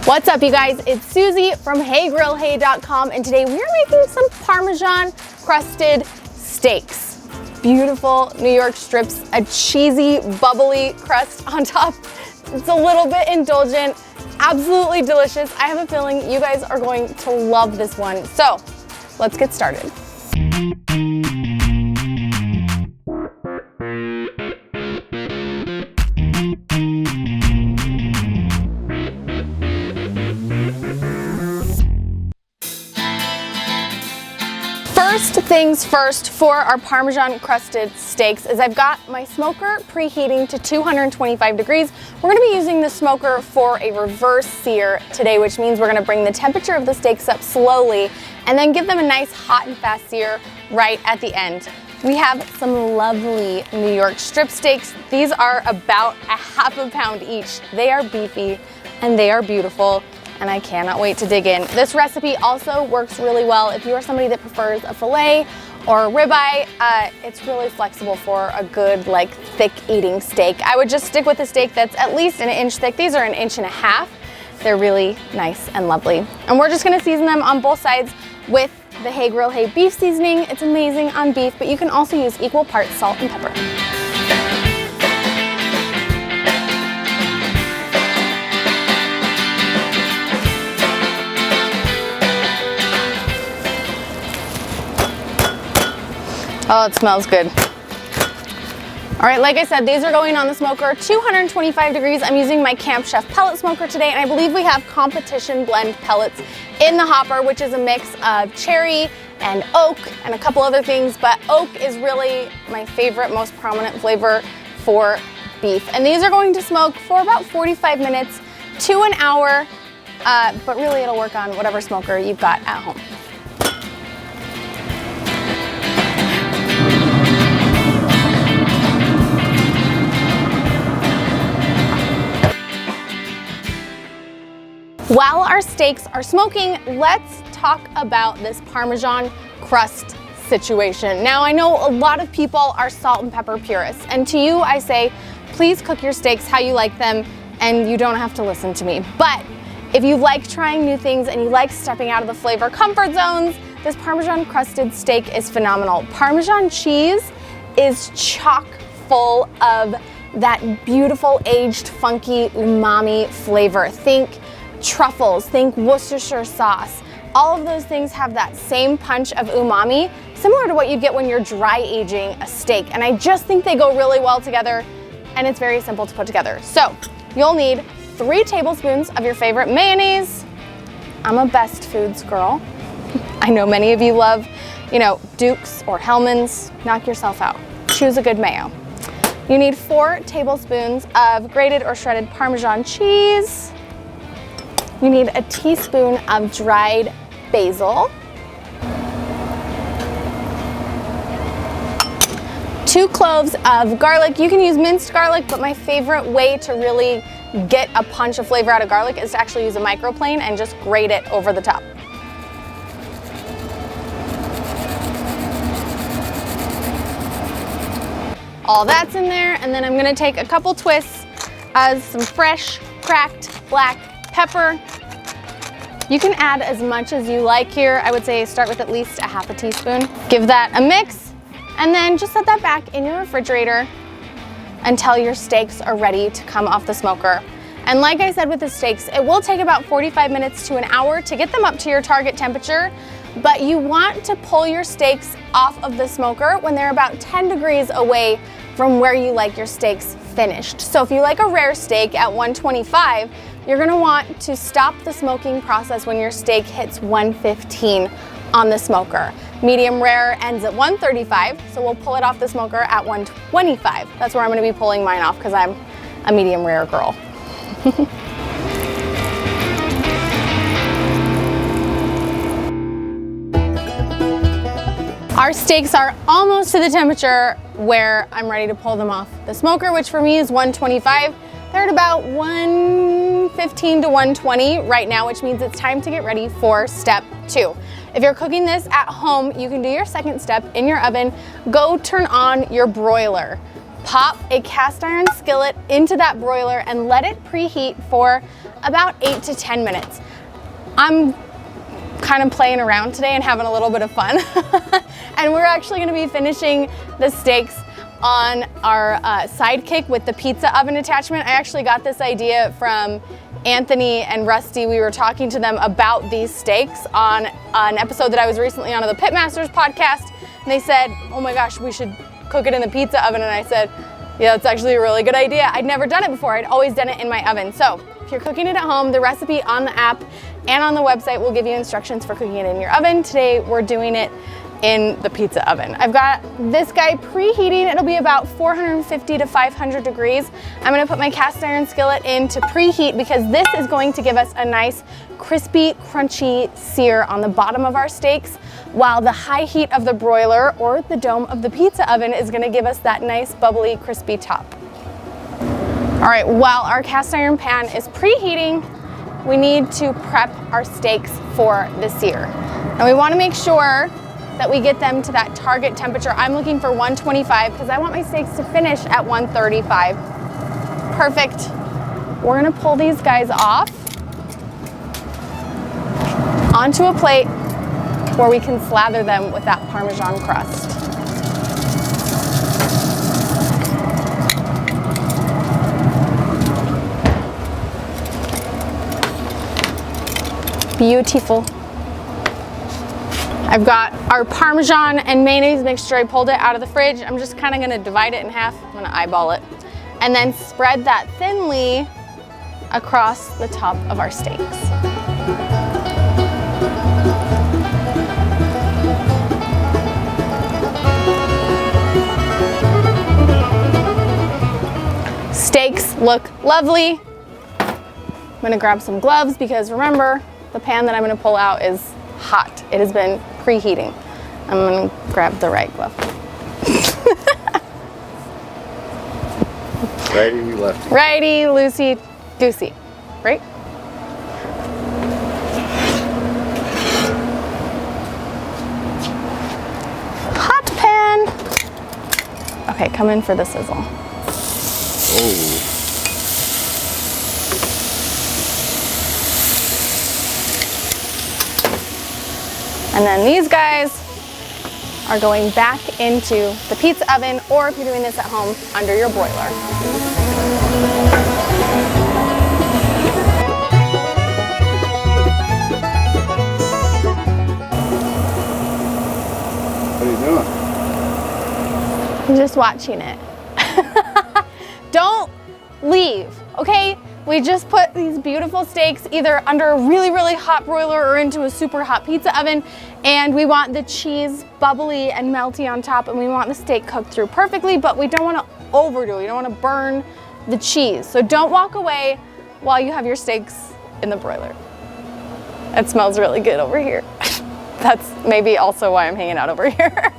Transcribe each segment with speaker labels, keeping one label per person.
Speaker 1: What's up, you guys? It's Susie from HeyGrillHey.com, and today we are making some Parmesan crusted steaks. Beautiful New York strips, a cheesy, bubbly crust on top. It's a little bit indulgent, absolutely delicious. I have a feeling you guys are going to love this one. So let's get started. First things first for our Parmesan crusted steaks is I've got my smoker preheating to 225 degrees. We're gonna be using the smoker for a reverse sear today, which means we're gonna bring the temperature of the steaks up slowly and then give them a nice hot and fast sear right at the end. We have some lovely New York strip steaks. These are about a ½ pound each. They are beefy and they are beautiful, and I cannot wait to dig in. This recipe also works really well if you are somebody that prefers a filet or a ribeye. It's really flexible for a good, like, thick eating steak. I would just stick with a steak that's at least an inch thick. These are an inch and a half. They're really nice and lovely. And we're just gonna season them on both sides with the Hey Grill Hey beef seasoning. It's amazing on beef, but you can also use equal parts salt and pepper. Oh, it smells good. All right, like I said, these are going on the smoker, 225 degrees. I'm using my Camp Chef pellet smoker today, and I believe we have competition blend pellets in the hopper, which is a mix of cherry and oak and a couple other things, but oak is really my favorite, most prominent flavor for beef. And these are going to smoke for about 45 minutes to an hour, but really it'll work on whatever smoker you've got at home. While our steaks are smoking, let's talk about this Parmesan crust situation. Now, I know a lot of people are salt and pepper purists, and to you I say, please cook your steaks how you like them, and you don't have to listen to me. But if you like trying new things and you like stepping out of the flavor comfort zones, this Parmesan crusted steak is phenomenal. Parmesan cheese is chock full of that beautiful aged funky umami flavor. Think truffles, think Worcestershire sauce. All of those things have that same punch of umami, similar to what you'd get when you're dry aging a steak. And I just think they go really well together, and it's very simple to put together. So you'll need 3 tablespoons of your favorite mayonnaise. I'm a Best Foods girl. I know many of you love, Duke's or Hellmann's. Knock yourself out. Choose a good mayo. You need 4 tablespoons of grated or shredded Parmesan cheese. You need a teaspoon of dried basil, 2 cloves of garlic. You can use minced garlic, but my favorite way to really get a punch of flavor out of garlic is to actually use a microplane and just grate it over the top. All that's in there, and then I'm gonna take a couple twists of some fresh cracked black pepper. You can add as much as you like here. I would say start with at least a ½ teaspoon. Give that a mix, and then just set that back in your refrigerator until your steaks are ready to come off the smoker. And like I said with the steaks, it will take about 45 minutes to an hour to get them up to your target temperature, but you want to pull your steaks off of the smoker when they're about 10 degrees away from where you like your steaks finished. So if you like a rare steak at 125, you're gonna want to stop the smoking process when your steak hits 115 on the smoker. Medium rare ends at 135, so we'll pull it off the smoker at 125. That's where I'm gonna be pulling mine off because I'm a medium rare girl. Our steaks are almost to the temperature where I'm ready to pull them off the smoker, which for me is 125. They're at about 115 to 120 right now, which means it's time to get ready for step 2. If you're cooking this at home, you can do your second step in your oven. Go turn on your broiler. pop a cast iron skillet into that broiler and let it preheat for about 8 to 10 minutes. I'm kind of playing around today and having a little bit of fun. And we're actually gonna be finishing the steaks on our sidekick with the pizza oven attachment. I actually got this idea from Anthony and Rusty. We were talking to them about these steaks on an episode that I was recently on of the Pitmasters podcast. And they said, oh my gosh, we should cook it in the pizza oven. And I said, yeah, that's actually a really good idea. I'd never done it before. I'd always done it in my oven. So if you're cooking it at home, the recipe on the app and on the website will give you instructions for cooking it in your oven. Today, we're doing it in the pizza oven. I've got this guy preheating. It'll be about 450 to 500 degrees. I'm gonna put my cast iron skillet in to preheat because this is going to give us a nice crispy, crunchy sear on the bottom of our steaks, while the high heat of the broiler or the dome of the pizza oven is gonna give us that nice, bubbly, crispy top. All right, while our cast iron pan is preheating, we need to prep our steaks for the sear. And we wanna make sure that we get them to that target temperature. I'm looking for 125 because I want my steaks to finish at 135. Perfect. We're gonna pull these guys off onto a plate where we can slather them with that Parmesan crust. Beautiful. I've got our Parmesan and mayonnaise mixture. I pulled it out of the fridge. I'm just kind of gonna divide it in half. I'm gonna eyeball it. And then spread that thinly across the top of our steaks. Steaks look lovely. I'm gonna grab some gloves because remember, the pan that I'm gonna pull out is hot. It has been preheating. I'm gonna grab the right glove.
Speaker 2: Righty, lefty.
Speaker 1: Righty, loosey, goosey, right? Hot pan. Okay, come in for the sizzle.
Speaker 2: Oh.
Speaker 1: And then these guys are going back into the pizza oven, or if you're doing this at home, under your broiler.
Speaker 2: What are you doing?
Speaker 1: I'm just watching it. Don't leave, okay? We just put these beautiful steaks either under a really, really hot broiler or into a super hot pizza oven, and we want the cheese bubbly and melty on top, and we want the steak cooked through perfectly, but we don't want to overdo it. We don't want to burn the cheese. So don't walk away while you have your steaks in the broiler. It smells really good over here. That's maybe also why I'm hanging out over here.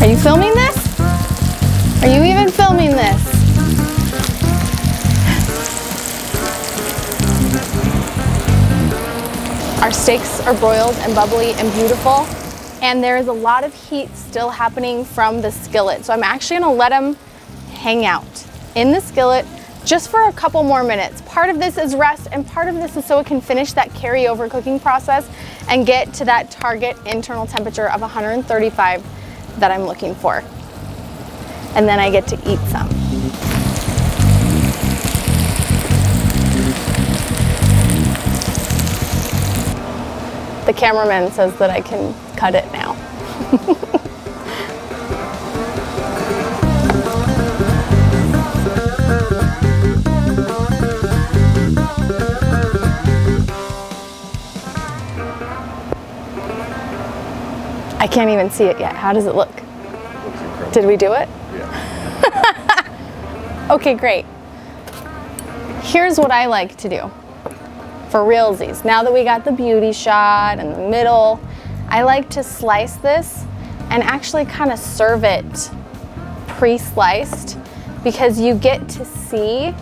Speaker 1: Are you filming this? Are you even filming this? Our steaks are broiled and bubbly and beautiful, and there is a lot of heat still happening from the skillet. So I'm actually gonna let them hang out in the skillet just for a couple more minutes. Part of this is rest, and part of this is so it can finish that carryover cooking process and get to that target internal temperature of 135 that I'm looking for. And then I get to eat some. The cameraman says that I can cut it now. I can't even see it yet. How does it look? Did we do it?
Speaker 2: Yeah.
Speaker 1: Okay, great. Here's what I like to do. for realsies. Now that we got the beauty shot in the middle, I like to slice this and actually kind of serve it pre-sliced, because you get to see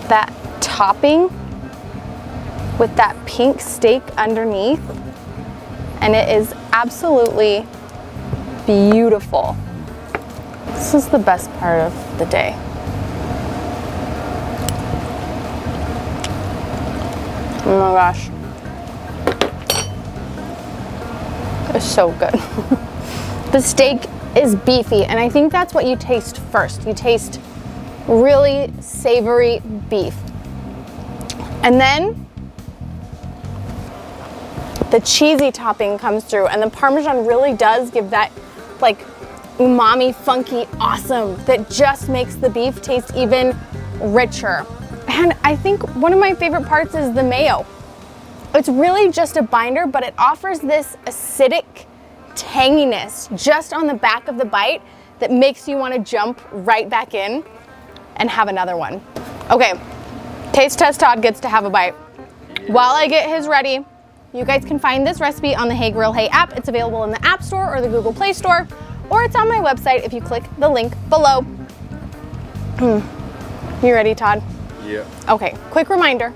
Speaker 1: that topping with that pink steak underneath, and it is absolutely beautiful. This is the best part of the day. Oh my gosh. It's so good. The steak is beefy, and I think that's what you taste first. You taste really savory beef. And then the cheesy topping comes through, and the Parmesan really does give that like umami, funky, awesome that just makes the beef taste even richer. And I think one of my favorite parts is the mayo. It's really just a binder, but it offers this acidic tanginess just on the back of the bite that makes you want to jump right back in and have another one. Okay, taste test Todd gets to have a bite. While I get his ready, you guys can find this recipe on the Hey Grill Hey app. It's available in the App Store or the Google Play Store, or it's on my website if you click the link below. You ready, Todd?
Speaker 2: Yeah.
Speaker 1: Okay, quick reminder.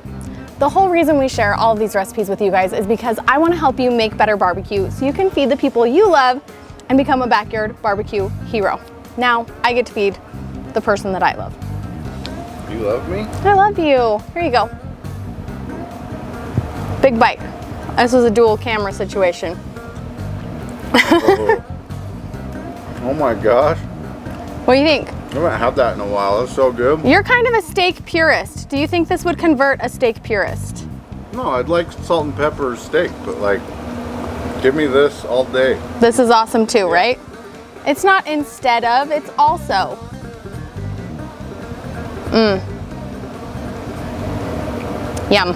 Speaker 1: The whole reason we share all of these recipes with you guys is because I want to help you make better barbecue so you can feed the people you love and become a backyard barbecue hero. Now, I get to feed the person that I love.
Speaker 2: You love me?
Speaker 1: I love you. Here you go. Big bite. This was a dual camera situation.
Speaker 2: Oh. Oh my gosh.
Speaker 1: What do you think?
Speaker 2: I haven't had that in a while. That's so good.
Speaker 1: You're kind of a steak purist. Do you think this would convert a steak purist?
Speaker 2: No, I'd like salt and pepper steak, but like, give me this all day.
Speaker 1: This is awesome too, right? It's not instead of, it's also. Yum.